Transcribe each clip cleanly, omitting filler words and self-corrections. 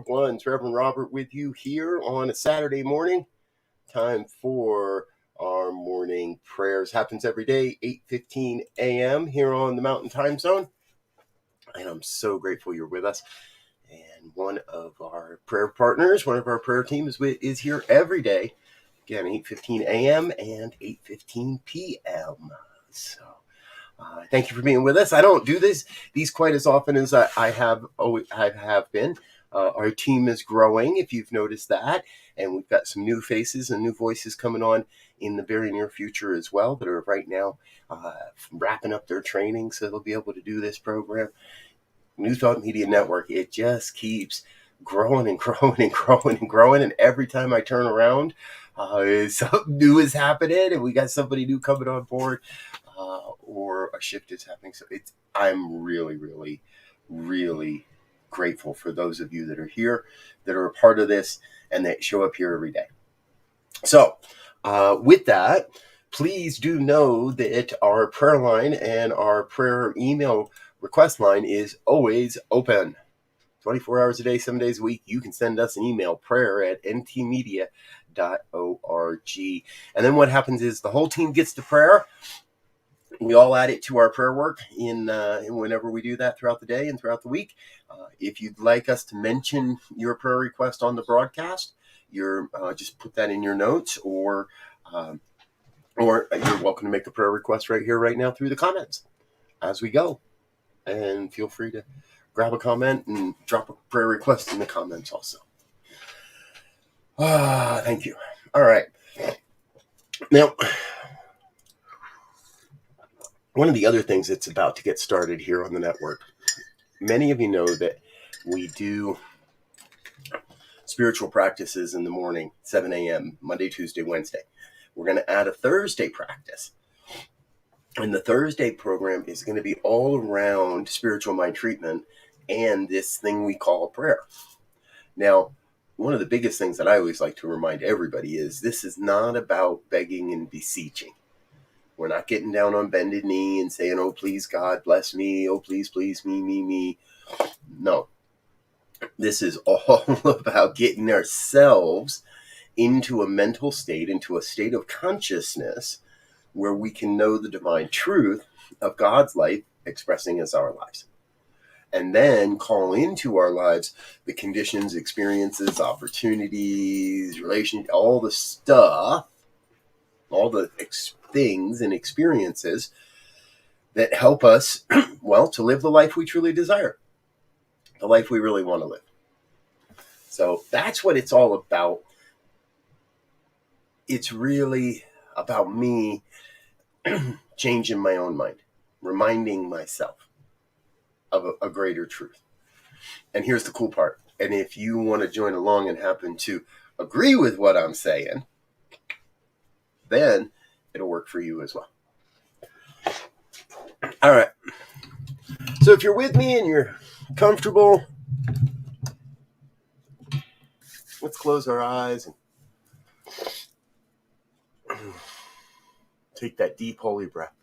It's Reverend Robert with you here on a Saturday morning. Time for our morning prayers. Happens every day, 8:15 a.m. here on the Mountain Time Zone. And I'm so grateful you're with us. And one of our prayer partners, one of our prayer team is here every day. Again, 8:15 a.m. and 8:15 p.m. So thank you for being with us. I don't do these quite as often as I have been. Our team is growing, if you've noticed that, and we've got some new faces and new voices coming on in the very near future as well that are right now wrapping up their training, so they'll be able to do this program. New Thought Media Network, it just keeps growing and growing and growing and growing, and every time I turn around, something new is happening, and we got somebody new coming on board. Or a shift is happening. So I'm really, really, really grateful for those of you that are here, that are a part of this, and that show up here every day. So with that, please do know that our prayer line and our prayer email request line is always open. 24 hours a day, 7 days a week. You can send us an email, prayer@ntmedia.org. And then what happens is the whole team gets to prayer. We all add it to our prayer work in whenever we do that throughout the day and throughout the week. If you'd like us to mention your prayer request on the broadcast, you're just put that in your notes, or you're welcome to make a prayer request right here, right now, through the comments as we go. And feel free to grab a comment and drop a prayer request in the comments also. Thank you. All right. Now, one of the other things that's about to get started here on the network, many of you know that we do spiritual practices in the morning, 7 a.m., Monday, Tuesday, Wednesday. We're going to add a Thursday practice. And the Thursday program is going to be all around spiritual mind treatment and this thing we call prayer. Now, one of the biggest things that I always like to remind everybody is this is not about begging and beseeching. We're not getting down on bended knee and saying, oh, please, God, bless me. Oh, please, please, me. No. This is all about getting ourselves into a mental state, into a state of consciousness where we can know the divine truth of God's life expressing as our lives. And then call into our lives the conditions, experiences, opportunities, relations, all the stuff, all the things and experiences that help us, to live the life we truly desire, the life we really want to live. So that's what it's all about. It's really about me changing my own mind, reminding myself of a greater truth. And here's the cool part. And if you want to join along and happen to agree with what I'm saying, then it'll work for you as well. All right. So if you're with me and you're comfortable, let's close our eyes and take that deep, holy breath.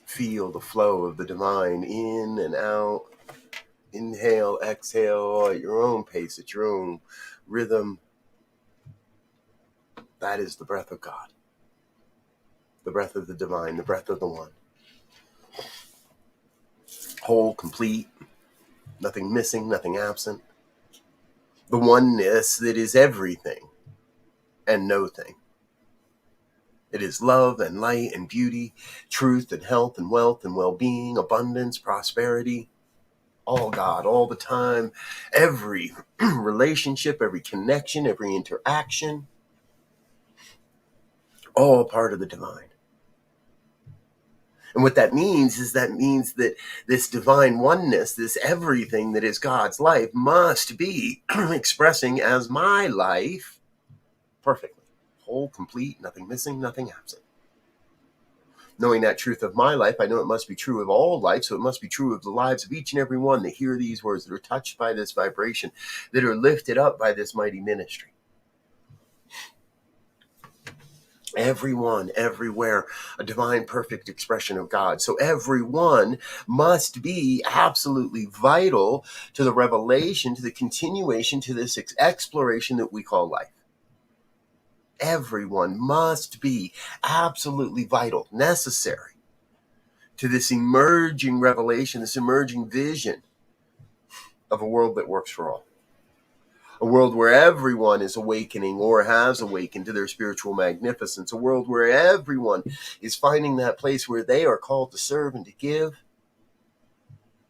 Feel the flow of the divine in and out. Inhale, exhale at your own pace, at your own rhythm. That is the breath of God. The breath of the divine, the breath of the one. Whole, complete, nothing missing, nothing absent. The oneness that is everything and no thing. It is love and light and beauty, truth and health and wealth and well-being, abundance, prosperity. All God, all the time, every relationship, every connection, every interaction, all part of the divine. And what that means is that this divine oneness, this everything that is God's life, must be expressing as my life perfectly. Whole, complete, nothing missing, nothing absent. Knowing that truth of my life, I know it must be true of all life, so it must be true of the lives of each and every one that hear these words, that are touched by this vibration, that are lifted up by this mighty ministry. Everyone, everywhere, a divine, perfect expression of God. So everyone must be absolutely vital to the revelation, to the continuation, to this exploration that we call life. Everyone must be absolutely vital, necessary to this emerging revelation, this emerging vision of a world that works for all. A world where everyone is awakening or has awakened to their spiritual magnificence. A world where everyone is finding that place where they are called to serve and to give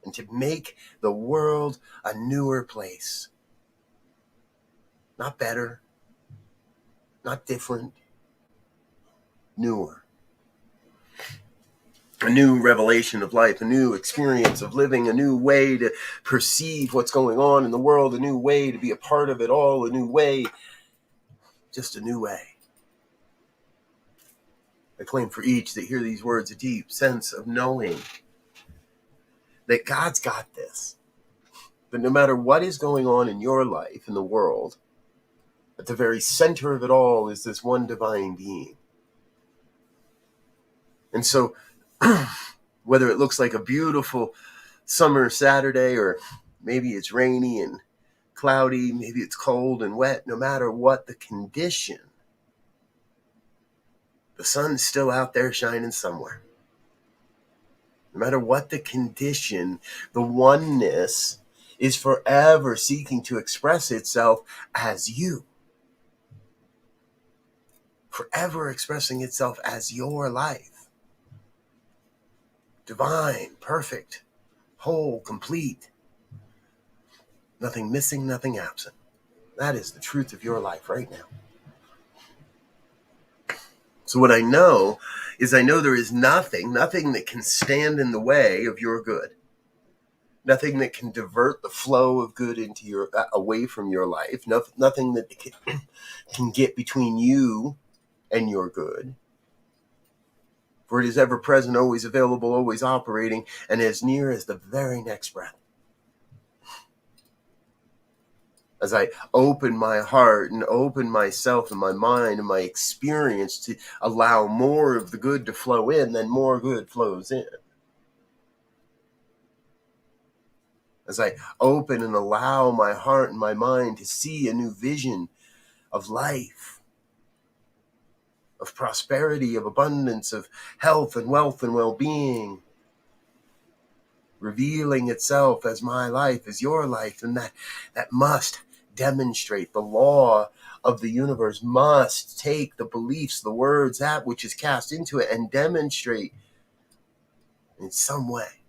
and to make the world a newer place. Not better, not different, newer. A new revelation of life, a new experience of living, a new way to perceive what's going on in the world, a new way to be a part of it all, a new way, just a new way. I claim for each that hear these words a deep sense of knowing that God's got this. But no matter what is going on in your life, in the world, at the very center of it all is this one divine being. And so, whether it looks like a beautiful summer Saturday, or maybe it's rainy and cloudy, maybe it's cold and wet, no matter what the condition, the sun's still out there shining somewhere. No matter what the condition, the oneness is forever seeking to express itself as you. Forever expressing itself as your life. Divine, perfect, whole, complete. Nothing missing, nothing absent. That is the truth of your life right now. So what I know is there is nothing that can stand in the way of your good. Nothing that can divert the flow of good into your away from your life. Nothing that can get between you and your good. For it is ever present, always available, always operating, and as near as the very next breath. As I open my heart and open myself and my mind and my experience to allow more of the good to flow in, then more good flows in. As I open and allow my heart and my mind to see a new vision of life, of prosperity, of abundance, of health and wealth and well-being, revealing itself as my life, as your life, and that must demonstrate the law of the universe, must take the beliefs, the words, that which is cast into it, and demonstrate in some way.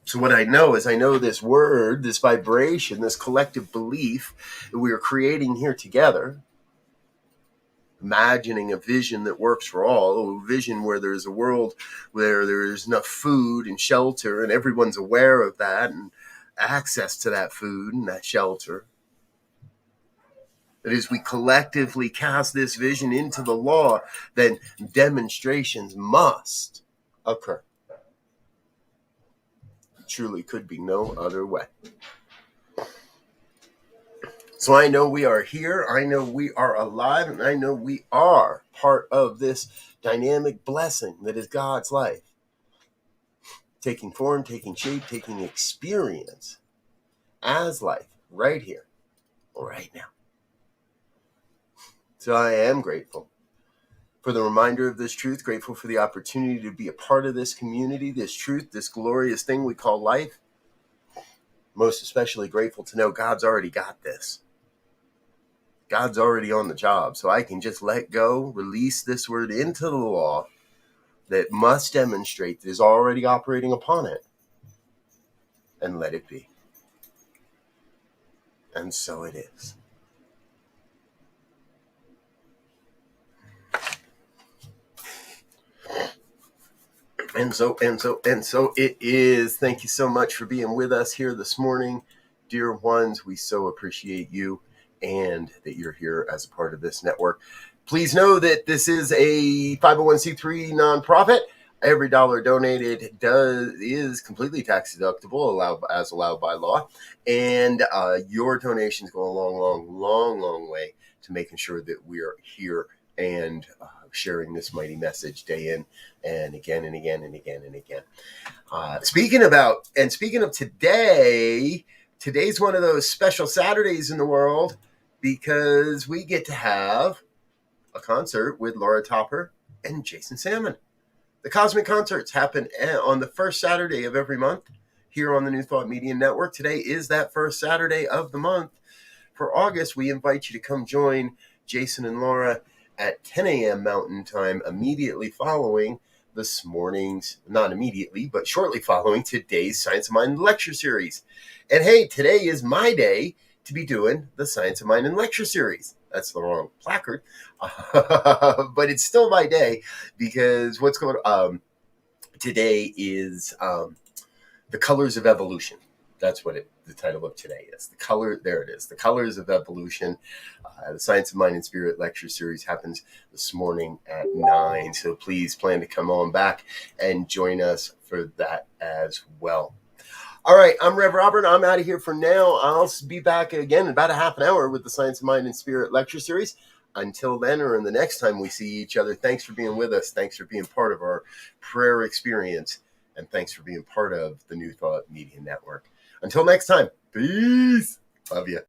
So what I know is this word, this vibration, this collective belief that we are creating here together, imagining a vision that works for all, a vision where there's a world where there's enough food and shelter and everyone's aware of that and access to that food and that shelter. That as we collectively cast this vision into the law, then demonstrations must occur. It truly could be no other way. So I know we are here, I know we are alive, and I know we are part of this dynamic blessing that is God's life. Taking form, taking shape, taking experience as life right here, right now. So I am grateful for the reminder of this truth, grateful for the opportunity to be a part of this community, this truth, this glorious thing we call life. Most especially grateful to know God's already got this. God's already on the job, so I can just let go, release this word into the law that must demonstrate that is already operating upon it, and let it be. And so it is. And so it is. Thank you so much for being with us here this morning. Dear ones, we so appreciate you and that you're here as a part of this network. Please know that this is a 501c3 nonprofit, Every dollar donated is completely tax deductible, allowed by law, and your donations go a long way to making sure that we are here and sharing this mighty message day in and again and again and again and again. Speaking of today, today's one of those special Saturdays in the world because we get to have a concert with Laura Topper and Jason Salmon. The Cosmic Concerts happen on the first Saturday of every month here on the New Thought Media Network. Today is that first Saturday of the month. For August, we invite you to come join Jason and Laura at 10 a.m. Mountain Time, immediately following this morning's, not immediately, but shortly following today's Science of Mind lecture series. And hey, today is my day to be doing the Science of Mind lecture series. That's the wrong placard, but it's still my day because what's going on today is the colors of evolution. That's what the title of today is. There it is. The colors of evolution. The Science of Mind and Spirit lecture series happens this morning at 9. So please plan to come on back and join us for that as well. All right, I'm Rev Robert. I'm out of here for now. I'll be back again in about a half an hour with the Science of Mind and Spirit lecture series. Until then, or in the next time we see each other, thanks for being with us. Thanks for being part of our prayer experience. And thanks for being part of the New Thought Media Network. Until next time, peace. Love you.